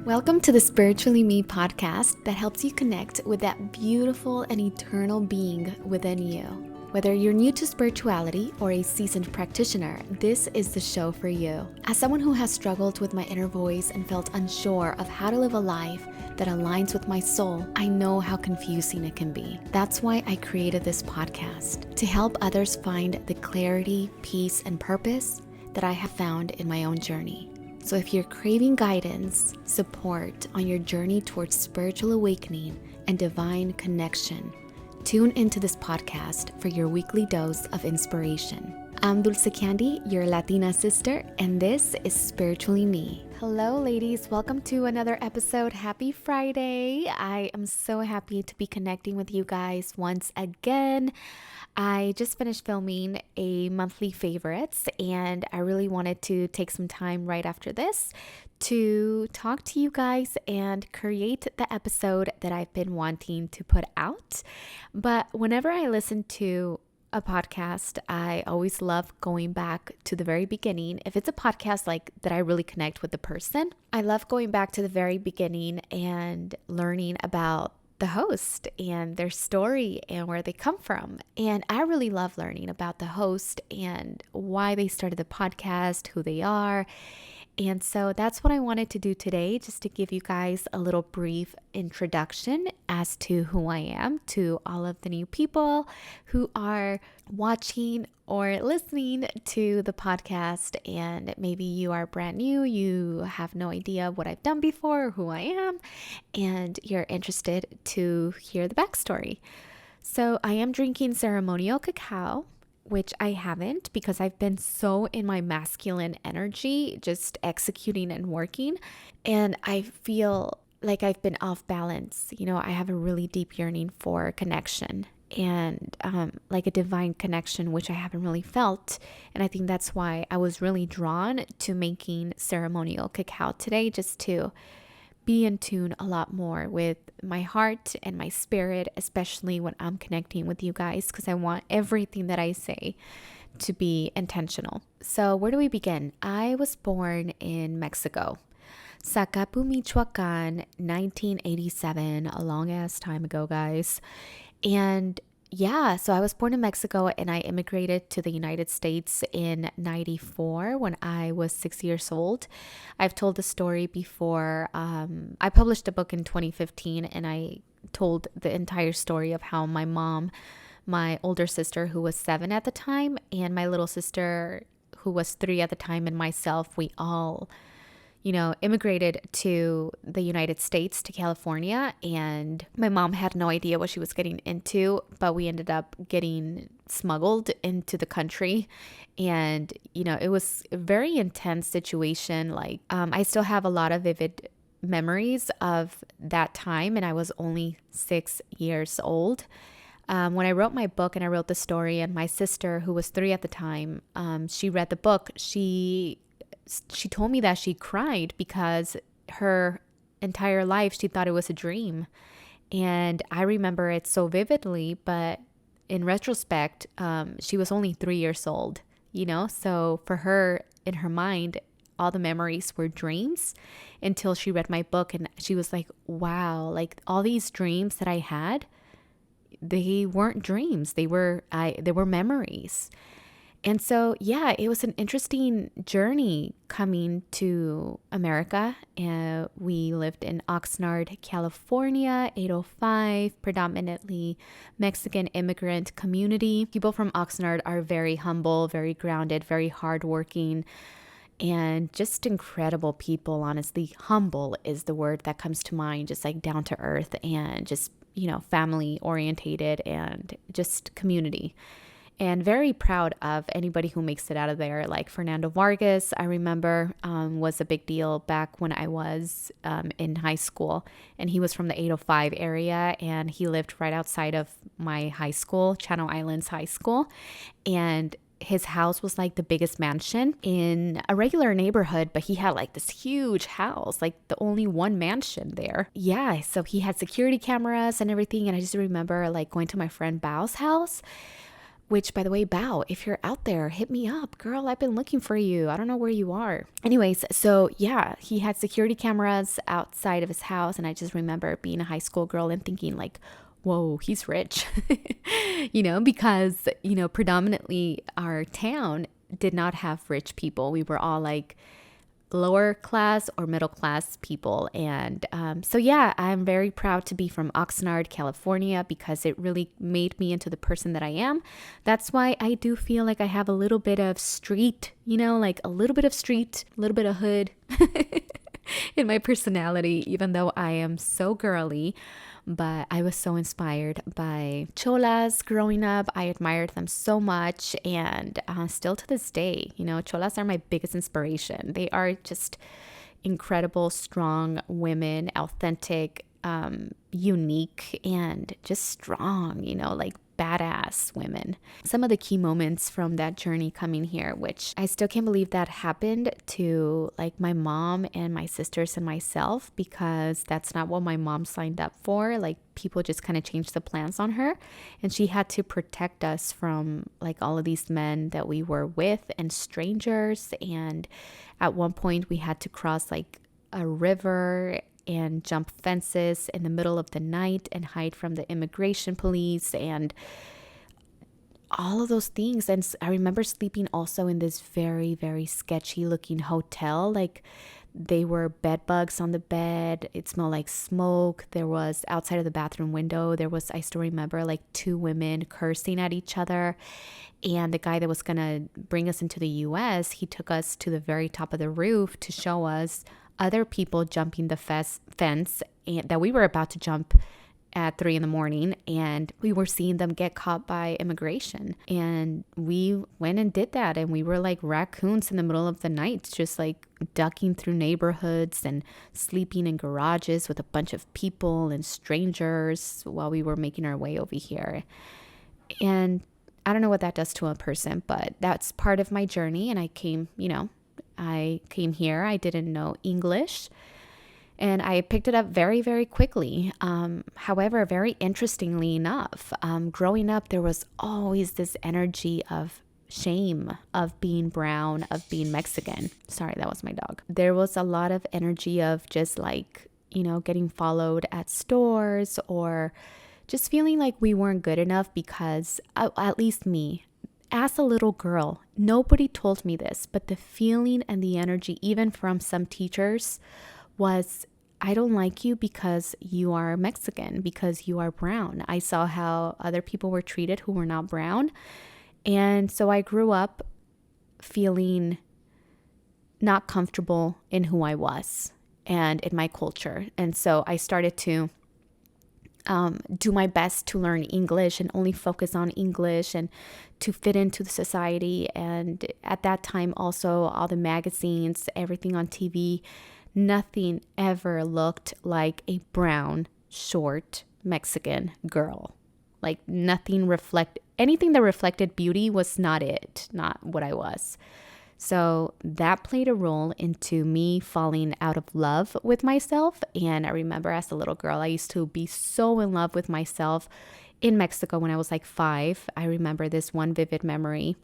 Welcome to the Spiritually Me podcast that helps you connect with that beautiful and eternal being within you. Whether you're new to spirituality or a seasoned practitioner, this is the show for you. As someone who has struggled with my inner voice and felt unsure of how to live a life that aligns with my soul, I know how confusing it can be. That's why I created this podcast, to help others find the clarity, peace, and purpose that I have found in my own journey. So if you're craving guidance, support on your journey towards spiritual awakening and divine connection, tune into this podcast for your weekly dose of inspiration. I'm Dulce Candy, your Latina sister, and this is Spiritually Me. Hello, ladies. Welcome to another episode. Happy Friday. I am so happy to be connecting with you guys once again. I just finished filming a monthly favorites, and I really wanted to take some time right after this to talk to you guys and create the episode that I've been wanting to put out. But whenever I listen to a podcast, I always love going back to the very beginning. If it's a podcast like that I really connect with the person, I love going back to the very beginning and learning about the host and their story and where they come from. And I really love learning about the host and why they started the podcast, who they are. And so that's what I wanted to do today, just to give you guys a little brief introduction as to who I am to all of the new people who are watching or listening to the podcast. And maybe you are brand new, you have no idea what I've done before or who I am, and you're interested to hear the backstory. So I am drinking ceremonial cacao, which I haven't because I've been so in my masculine energy, just executing and working. And I feel like I've been off balance. You know, I have a really deep yearning for connection and like a divine connection, which I haven't really felt. And I think that's why I was really drawn to making ceremonial cacao today, just to be in tune a lot more with my heart and my spirit, especially when I'm connecting with you guys, because I want everything that I say to be intentional. So where do we begin? I was born in Mexico, Zacapu, Michoacan, 1987, a long ass time ago, guys. And yeah, so I was born in Mexico and I immigrated to the United States in 94 when I was 6 years old. I've told the story before. I published a book in 2015 and I told the entire story of how my mom, my older sister who was 7 at the time, and my little sister who was 3 at the time, and myself, we all immigrated to the United States, to California, and my mom had no idea what she was getting into, but we ended up getting smuggled into the country. And, it was a very intense situation. Like, I still have a lot of vivid memories of that time, and I was only 6 years old. When I wrote my book and I wrote the story, and my sister, who was 3 at the time, she read the book, she told me that she cried because her entire life she thought it was a dream. And I remember it so vividly, but in retrospect, she was only 3 years old, so for her, in her mind, all the memories were dreams until she read my book. And she was like, wow, like all these dreams that I had, they weren't dreams. They were memories. And so, yeah, it was an interesting journey coming to America. We lived in Oxnard, California, 805, predominantly Mexican immigrant community. People from Oxnard are very humble, very grounded, very hardworking, and just incredible people, honestly. Humble is the word that comes to mind, just like down to earth and just, family orientated and just community. And very proud of anybody who makes it out of there. Like Fernando Vargas, I remember, was a big deal back when I was in high school. And he was from the 805 area, and he lived right outside of my high school, Channel Islands High School. And his house was like the biggest mansion in a regular neighborhood, but he had like this huge house, like the only one mansion there. Yeah, so he had security cameras and everything. And I just remember like going to my friend Bao's house which, by the way, Bao, if you're out there, hit me up. Girl, I've been looking for you. I don't know where you are. Anyways, so yeah, he had security cameras outside of his house. And I just remember being a high school girl and thinking like, whoa, he's rich, because, predominantly our town did not have rich people. We were all like lower class or middle class people. And so yeah, I'm very proud to be from Oxnard, California, because it really made me into the person that I am. That's why I do feel like I have a little bit of street, like a little bit of street, a little bit of hood in my personality, even though I am so girly. But I was so inspired by cholas growing up. I admired them so much, and still to this day, cholas are my biggest inspiration. They are just incredible, strong women, authentic, unique, and just strong, like badass women. Some of the key moments from that journey coming here, which I still can't believe that happened to like my mom and my sisters and myself, because that's not what my mom signed up for. Like people just kind of changed the plans on her, and she had to protect us from like all of these men that we were with and strangers. And at one point we had to cross like a river and jump fences in the middle of the night and hide from the immigration police and all of those things. And I remember sleeping also in this very, very sketchy looking hotel. Like they were bed bugs on the bed. It smelled like smoke. There was outside of the bathroom window, I still remember like two women cursing at each other. And the guy that was going to bring us into the US, he took us to the very top of the roof to show us other people jumping the fence and that we were about to jump at 3 a.m, and we were seeing them get caught by immigration. And we went and did that, and we were like raccoons in the middle of the night, just like ducking through neighborhoods and sleeping in garages with a bunch of people and strangers while we were making our way over here. And I don't know what that does to a person, but that's part of my journey. And I came here. I didn't know English, and I picked it up very, very quickly. However, very interestingly enough, growing up, there was always this energy of shame of being brown, of being Mexican. Sorry, that was my dog. There was a lot of energy of just like, getting followed at stores, or just feeling like we weren't good enough because, at least me, as a little girl, nobody told me this, but the feeling and the energy, even from some teachers, was, I don't like you because you are Mexican, because you are brown. I saw how other people were treated who were not brown. And so I grew up feeling not comfortable in who I was and in my culture. And so I started to do my best to learn English and only focus on English and to fit into the society. And at that time, also all the magazines, everything on TV, nothing ever looked like a brown, short Mexican girl. Like anything that reflected beauty was not what I was. So that played a role into me falling out of love with myself. And I remember as a little girl, I used to be so in love with myself in Mexico when I was like 5. I remember this one vivid memory,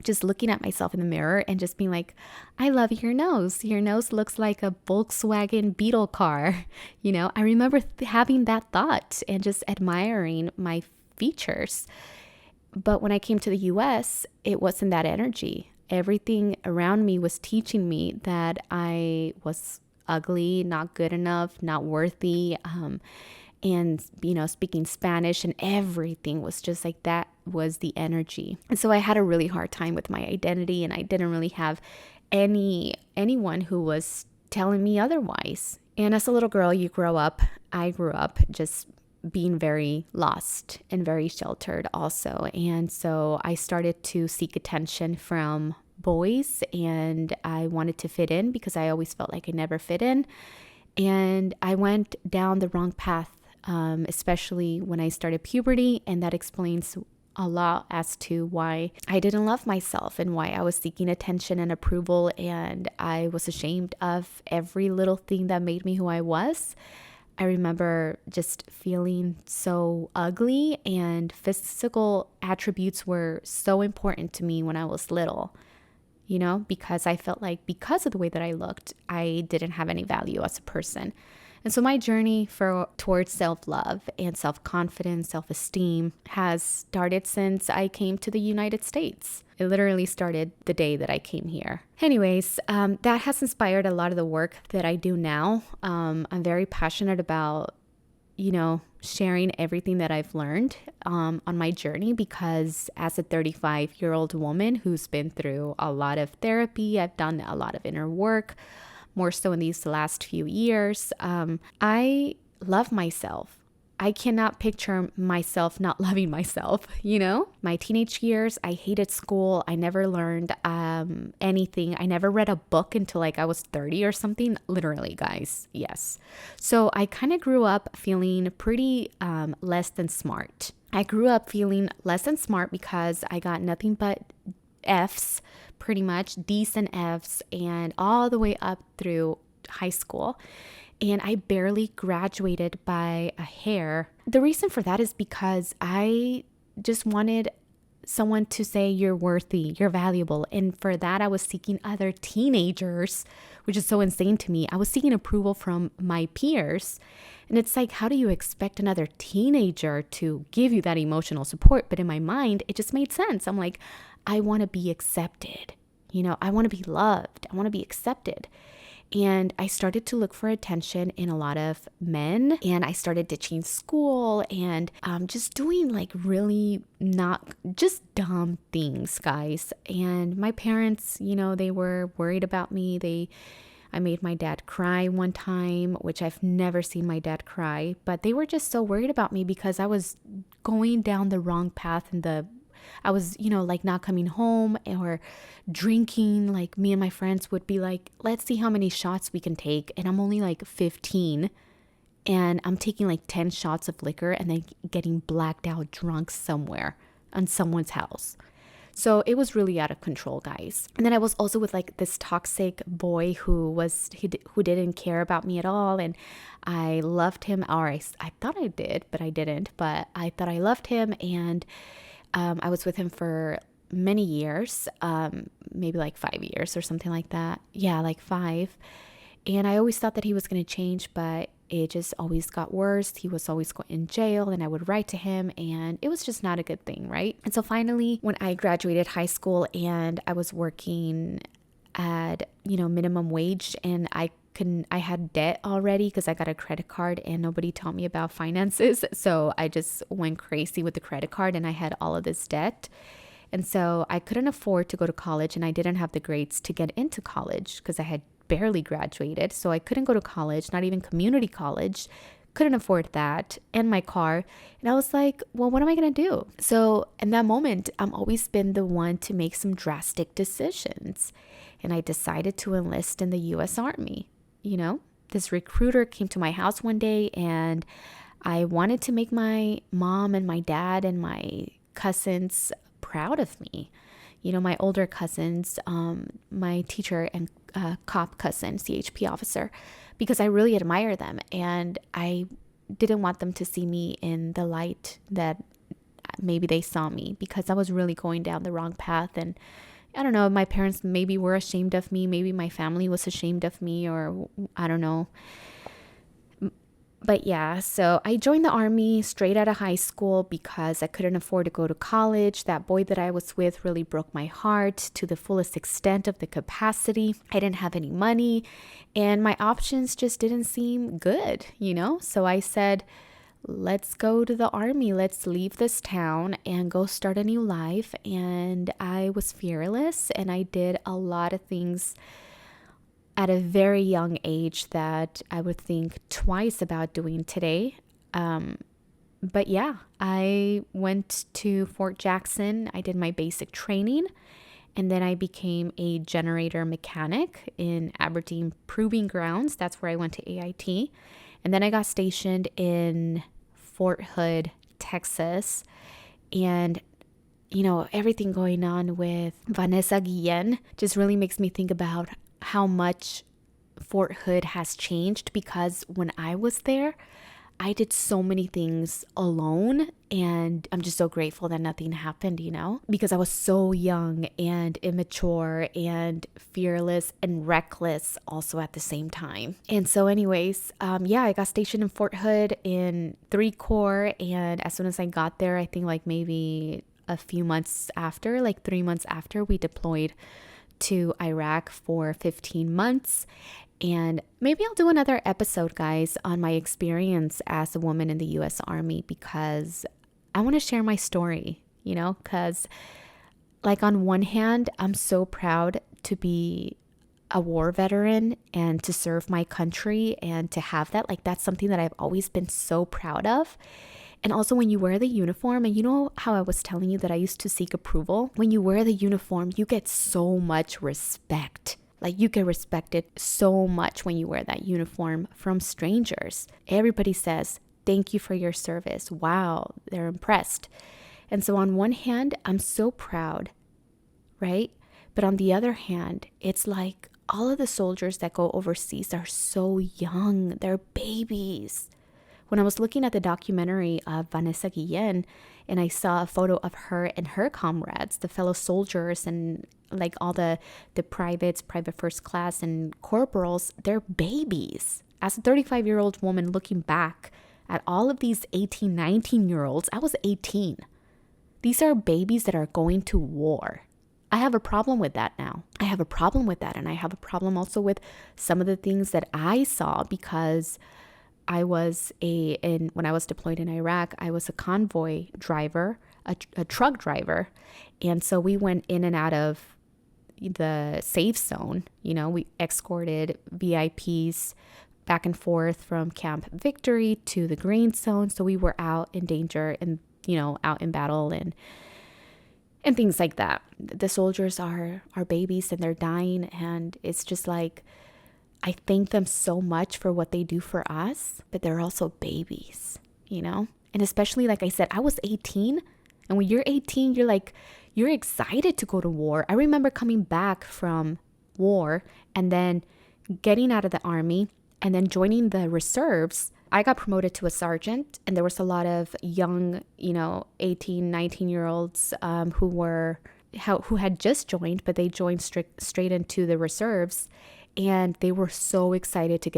just looking at myself in the mirror and just being like, I love your nose. Your nose looks like a Volkswagen Beetle car. I remember having that thought and just admiring my features. But when I came to the US, it wasn't that energy. Everything around me was teaching me that I was ugly, not good enough, not worthy. And, speaking Spanish and everything was just like, that was the energy. And so I had a really hard time with my identity, and I didn't really have anyone who was telling me otherwise. And as a little girl, I grew up just being very lost and very sheltered also. And so I started to seek attention from boys, and I wanted to fit in because I always felt like I never fit in. And I went down the wrong path, especially when I started puberty. And that explains a lot as to why I didn't love myself and why I was seeking attention and approval. And I was ashamed of every little thing that made me who I was. I remember just feeling so ugly, and physical attributes were so important to me when I was little, because I felt like because of the way that I looked, I didn't have any value as a person. And so my journey towards self-love and self-confidence, self-esteem has started since I came to the United States. It literally started the day that I came here. Anyways, that has inspired a lot of the work that I do now. I'm very passionate about, sharing everything that I've learned on my journey, because as a 35-year-old woman who's been through a lot of therapy, I've done a lot of inner work, more so in these last few years. I love myself. I cannot picture myself not loving myself, My teenage years, I hated school. I never learned anything. I never read a book until I was 30 or something. Literally, guys. Yes. So I kind of grew up feeling pretty less than smart. I grew up feeling less than smart because I got nothing but F's, pretty much D's and F's, and all the way up through high school. And I barely graduated by a hair. The reason for that is because I just wanted someone to say you're worthy, you're valuable. And for that, I was seeking other teenagers, which is so insane to me. I was seeking approval from my peers. And it's like, how do you expect another teenager to give you that emotional support? But in my mind, it just made sense. I'm like, I want to be accepted. I want to be loved. I want to be accepted. And I started to look for attention in a lot of men, and I started ditching school and just doing really not just dumb things, guys. And my parents, they were worried about me. I made my dad cry one time, which I've never seen my dad cry, but they were just so worried about me because I was going down the wrong path I was, not coming home or drinking. Like, me and my friends would be like, let's see how many shots we can take. And I'm only 15 and I'm taking 10 shots of liquor and then getting blacked out drunk somewhere on someone's house. So it was really out of control, guys. And then I was also with this toxic boy who didn't care about me at all. And I loved him, or I thought I did, but I didn't. But I thought I loved him, and I was with him for many years, maybe 5 years or something like that. Yeah, 5. And I always thought that he was going to change, but it just always got worse. He was always going in jail, and I would write to him, and it was just not a good thing, right? And so finally, when I graduated high school and I was working at, minimum wage, and I had debt already because I got a credit card and nobody taught me about finances. So I just went crazy with the credit card and I had all of this debt. And so I couldn't afford to go to college, and I didn't have the grades to get into college because I had barely graduated. So I couldn't go to college, not even community college. Couldn't afford that, and my car. And I was like, well, what am I going to do? So in that moment, I've always been the one to make some drastic decisions. And I decided to enlist in the U.S. Army. This recruiter came to my house one day, and I wanted to make my mom and my dad and my cousins proud of me. My older cousins, my teacher and cop cousin, CHP officer, because I really admire them. And I didn't want them to see me in the light that maybe they saw me, because I was really going down the wrong path. And I don't know, my parents maybe were ashamed of me. Maybe my family was ashamed of me, or I don't know. But yeah, so I joined the Army straight out of high school because I couldn't afford to go to college. That boy that I was with really broke my heart to the fullest extent of the capacity. I didn't have any money, and my options just didn't seem good, So I said, let's go to the Army. Let's leave this town and go start a new life. And I was fearless, and I did a lot of things at a very young age that I would think twice about doing today. But yeah, I went to Fort Jackson. I did my basic training, and then I became a generator mechanic in Aberdeen Proving Grounds. That's where I went to AIT. And then I got stationed in Fort Hood, Texas. And everything going on with Vanessa Guillen just really makes me think about how much Fort Hood has changed, because when I was there, I did so many things alone, and I'm just so grateful that nothing happened, because I was so young and immature and fearless and reckless also at the same time. And so anyways, I got stationed in Fort Hood in 3 Corps, and as soon as I got there, I think like maybe a few months after, like 3 months after, we deployed to Iraq for 15 months. And maybe I'll do another episode, guys, on my experience as a woman in the U.S. Army, because I want to share my story, because like on one hand, I'm so proud to be a war veteran and to serve my country and to have that. Like, that's something that I've always been so proud of. And also when you wear the uniform, and you know how I was telling you that I used to seek approval? When you wear the uniform, you get so much respect. Like, you get respected so much when you wear that uniform from strangers. Everybody says, thank you for your service. Wow, they're impressed. And so on one hand, I'm so proud, right? But on the other hand, it's like all of the soldiers that go overseas are so young. They're babies. When I was looking at the documentary of Vanessa Guillen, and I saw a photo of her and her comrades, the fellow soldiers, and like all the privates, private first class, and corporals, they're babies. As a 35-year-old woman looking back at all of these 18, 19-year-olds, I was 18. These are babies that are going to war. I have a problem with that now. I have a problem with that. And I have a problem also with some of the things that I saw, because I was when I was deployed in Iraq, I was a convoy driver, a truck driver. And so we went in and out of the safe zone. We escorted VIPs back and forth from Camp Victory to the green zone. So we were out in danger and, out in battle and things like that. The soldiers are babies and they're dying. And it's just like, I thank them so much for what they do for us, but they're also babies, And especially, like I said, I was 18. And when you're 18, you're excited to go to war. I remember coming back from war and then getting out of the army and then joining the reserves. I got promoted to a sergeant, and there was a lot of young, 18, 19-year-olds who had just joined, but they joined straight into the reserves. And they were so excited to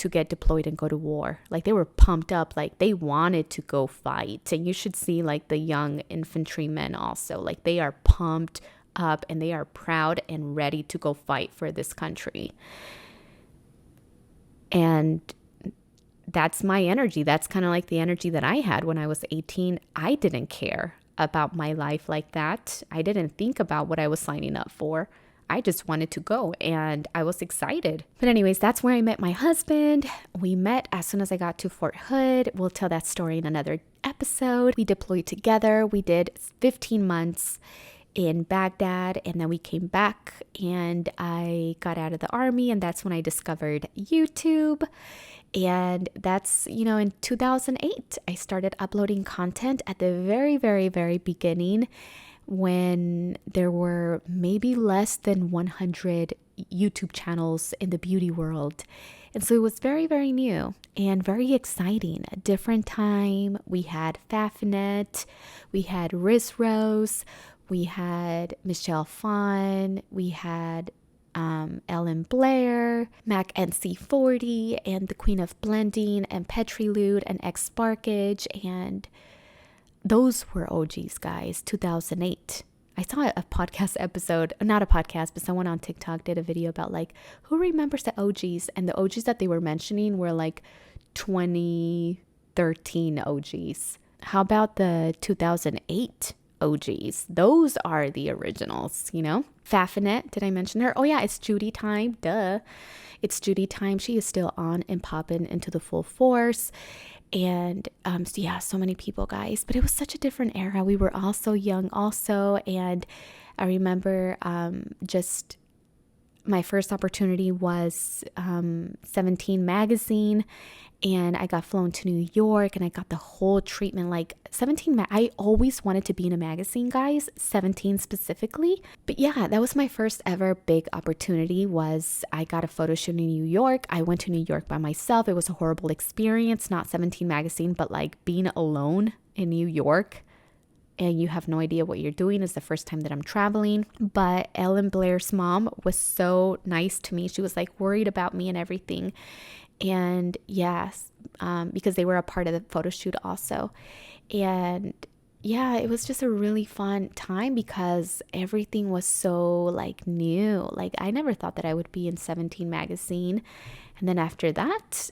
get deployed and go to war. Like, they were pumped up, like they wanted to go fight. And you should see like the young infantrymen also, like they are pumped up and they are proud and ready to go fight for this country. And that's my energy. That's kind of like the energy that I had when I was 18. I didn't care about my life like that. I didn't think about what I was signing up for. I just wanted to go, and I was excited. But anyways, that's where I met my husband. We met as soon as I got to Fort Hood. We'll tell that story in another episode. We deployed together. We did 15 months in Baghdad, and then we came back, and I got out of the army, and that's when I discovered YouTube. And that's, in 2008, I started uploading content at the very, very, very beginning, when there were maybe less than 100 YouTube channels in the beauty world. And so it was very, very new and very exciting. A different time. We had Fafnet, we had Riz Rose, we had Michelle Phan, we had Ellen Blair, Mac NC40, and the Queen of Blending, and Petrilude, and X Sparkage, and those were OGs, guys. 2008. I saw a podcast episode, not a podcast, but someone on TikTok did a video about like, who remembers the OGs? And the OGs that they were mentioning were like 2013 OGs. How about the 2008 OGs? Those are the originals, Fafnet, did I mention her? Oh yeah, it's Judy time. Duh. It's Judy time. She is still on and popping into the full force. And so many people, guys. But it was such a different era. We were all so young also. And I remember my first opportunity was 17 magazine, and I got flown to New York, and I got the whole treatment. Like 17, I always wanted to be in a magazine, guys, 17 specifically. But yeah, that was my first ever big opportunity. Was I got a photo shoot in New York. I went to New York by myself. It was a horrible experience, not 17 magazine, but like being alone in New York. And you have no idea what you're doing. It's the first time that I'm traveling. But Ellen Blair's mom was so nice to me. She was like worried about me and everything. And yes, because they were a part of the photo shoot also. And yeah, it was just a really fun time because everything was so like new. Like I never thought that I would be in 17 magazine. And then after that,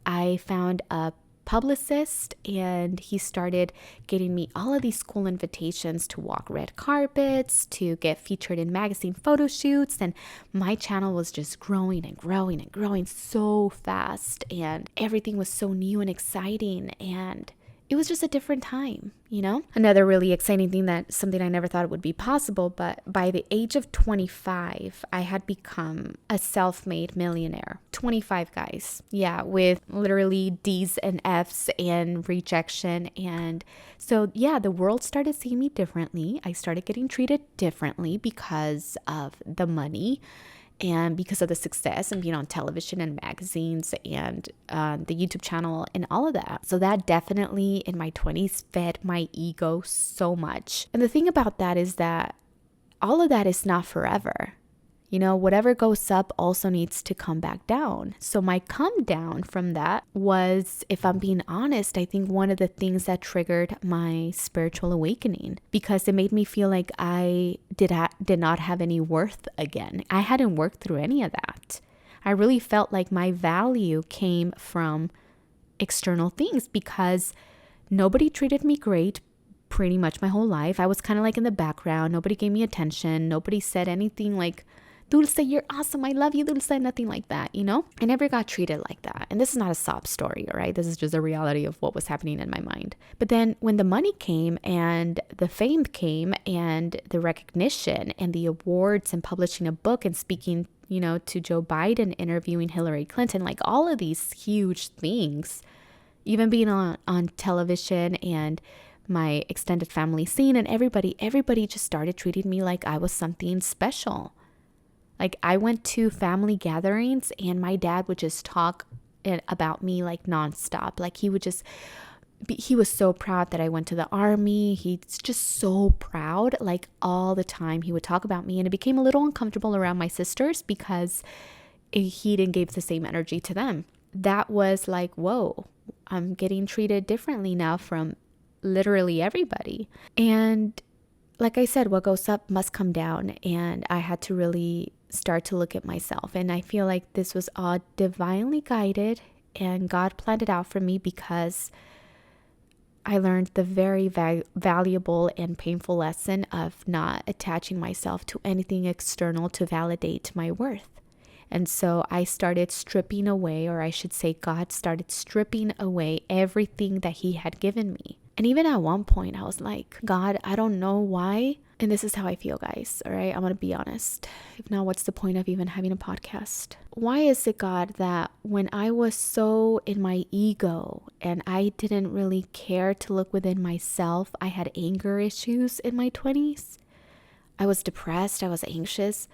I found a publicist, and he started getting me all of these cool invitations to walk red carpets, to get featured in magazine photo shoots, and my channel was just growing and growing and growing so fast, and everything was so new and exciting, and it was just a different time, you know? Another really exciting thing, that something I never thought it would be possible, but by the age of 25, I had become a self-made millionaire. 25, guys. Yeah, with literally D's and F's and rejection. And so, yeah, the world started seeing me differently. I started getting treated differently because of the money, and because of the success and being on television and magazines and the YouTube channel and all of that. So that definitely in my 20s fed my ego so much. And the thing about that is that all of that is not forever. You know, whatever goes up also needs to come back down. So my come down from that was, if I'm being honest, I think one of the things that triggered my spiritual awakening, because it made me feel like I did not have any worth again. I hadn't worked through any of that. I really felt like my value came from external things because nobody treated me great pretty much my whole life. I was kind of like in the background. Nobody gave me attention. Nobody said anything like, Dulce, you're awesome, I love you, Dulce, nothing like that, you know? I never got treated like that. And this is not a sob story, all right? This is just a reality of what was happening in my mind. But then when the money came and the fame came and the recognition and the awards and publishing a book and speaking, you know, to Joe Biden, interviewing Hillary Clinton, like all of these huge things, even being on television and my extended family scene, and everybody just started treating me like I was something special. Like I went to family gatherings and my dad would just talk about me like nonstop. Like he was so proud that I went to the army. He's just so proud. Like all the time he would talk about me, and it became a little uncomfortable around my sisters because he didn't give the same energy to them. That was like, whoa, I'm getting treated differently now from literally everybody. And like I said, what goes up must come down. And I had to really start to look at myself. And I feel like this was all divinely guided, and God planned it out for me because I learned the very valuable and painful lesson of not attaching myself to anything external to validate my worth. And so I started stripping away, or I should say God started stripping away everything that he had given me. And even at one point I was like, God, I don't know why. And this is how I feel, guys. All right. I'm going to be honest. If not, what's the point of even having a podcast? Why is it, God, that when I was so in my ego and I didn't really care to look within myself, I had anger issues in my 20s. I was depressed. I was anxious.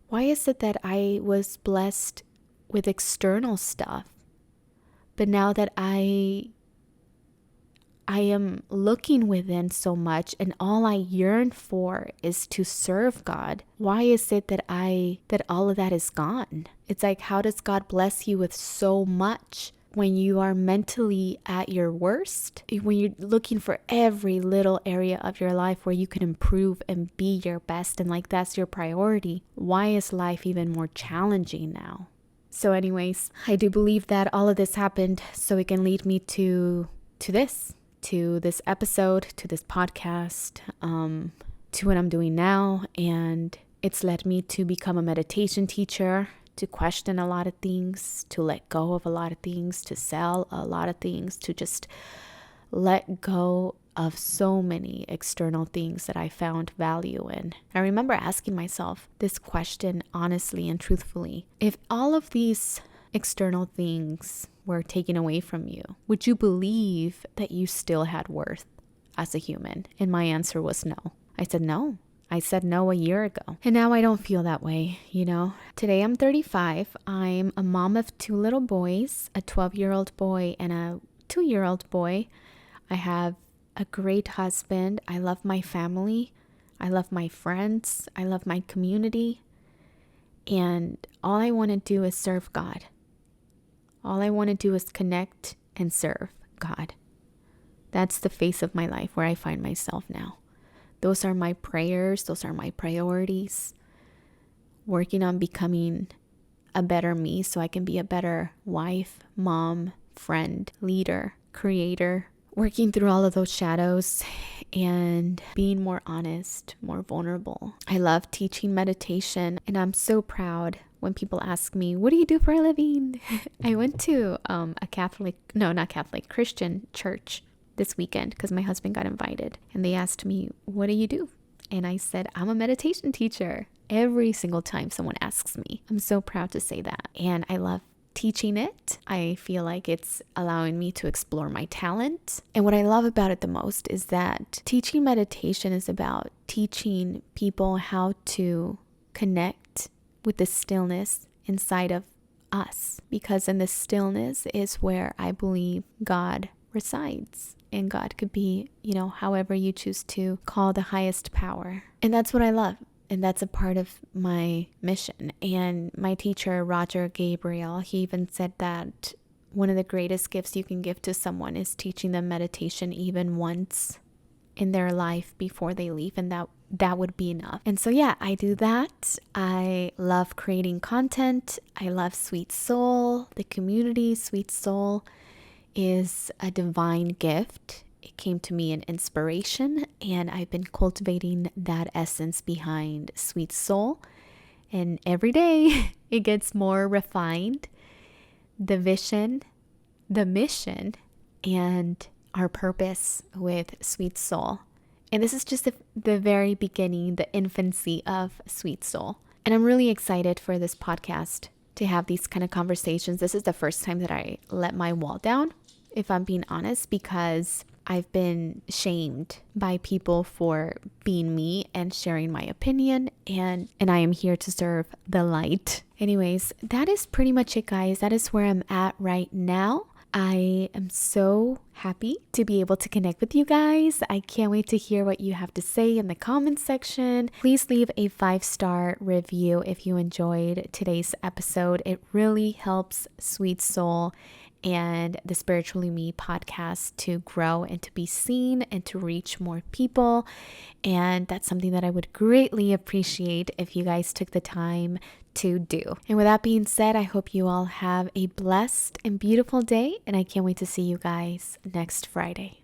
Why is it that I was blessed with external stuff, but now that I am looking within so much and all I yearn for is to serve God? Why is it that all of that is gone? It's like, how does God bless you with so much when you are mentally at your worst? When you're looking for every little area of your life where you can improve and be your best, and like that's your priority, why is life even more challenging now? So anyways, I do believe that all of this happened so it can lead me to this episode, to this podcast, to what I'm doing now. And it's led me to become a meditation teacher, to question a lot of things, to let go of a lot of things, to sell a lot of things, to just let go of so many external things that I found value in. I remember asking myself this question honestly and truthfully. If all of these external things were taken away from you, would you believe that you still had worth as a human? And my answer was no. I said no. I said no a year ago. And now I don't feel that way, Today I'm 35. I'm a mom of 2 little boys, a 12-year-old boy and a 2-year-old boy. I have a great husband. I love my family. I love my friends. I love my community. And all I want to do is serve God. All I want to do is connect and serve God. That's the phase of my life where I find myself now. Those are my prayers. Those are my priorities. Working on becoming a better me so I can be a better wife, mom, friend, leader, creator. Working through all of those shadows and being more honest, more vulnerable. I love teaching meditation, and I'm so proud when people ask me, what do you do for a living? I went to a Christian church this weekend because my husband got invited, and they asked me, what do you do? And I said, I'm a meditation teacher. Every single time someone asks me, I'm so proud to say that. And I love teaching it. I feel like it's allowing me to explore my talent. And what I love about it the most is that teaching meditation is about teaching people how to connect with the stillness inside of us. Because in the stillness is where I believe God resides. And God could be, however you choose to call the highest power. And that's what I love. And that's a part of my mission. And my teacher, Roger Gabriel, he even said that one of the greatest gifts you can give to someone is teaching them meditation even once in their life before they leave. And that would be enough. And so, yeah, I do that. I love creating content. I love Sweet Soul. The community, Sweet Soul, is a divine gift. It came to me in inspiration, and I've been cultivating that essence behind Sweet Soul. And every day it gets more refined. The vision, the mission, and our purpose with Sweet Soul. And this is just the very beginning, the infancy of Sweet Soul. And I'm really excited for this podcast to have these kind of conversations. This is the first time that I let my wall down, if I'm being honest, because I've been shamed by people for being me and sharing my opinion, and I am here to serve the light. Anyways, that is pretty much it, guys. That is where I'm at right now. I am so happy to be able to connect with you guys. I can't wait to hear what you have to say in the comments section. Please leave a 5-star review if you enjoyed today's episode. It really helps Sweet Soul and the Spiritually Me podcast to grow and to be seen and to reach more people. And that's something that I would greatly appreciate if you guys took the time to do. And with that being said, I hope you all have a blessed and beautiful day, and I can't wait to see you guys next Friday.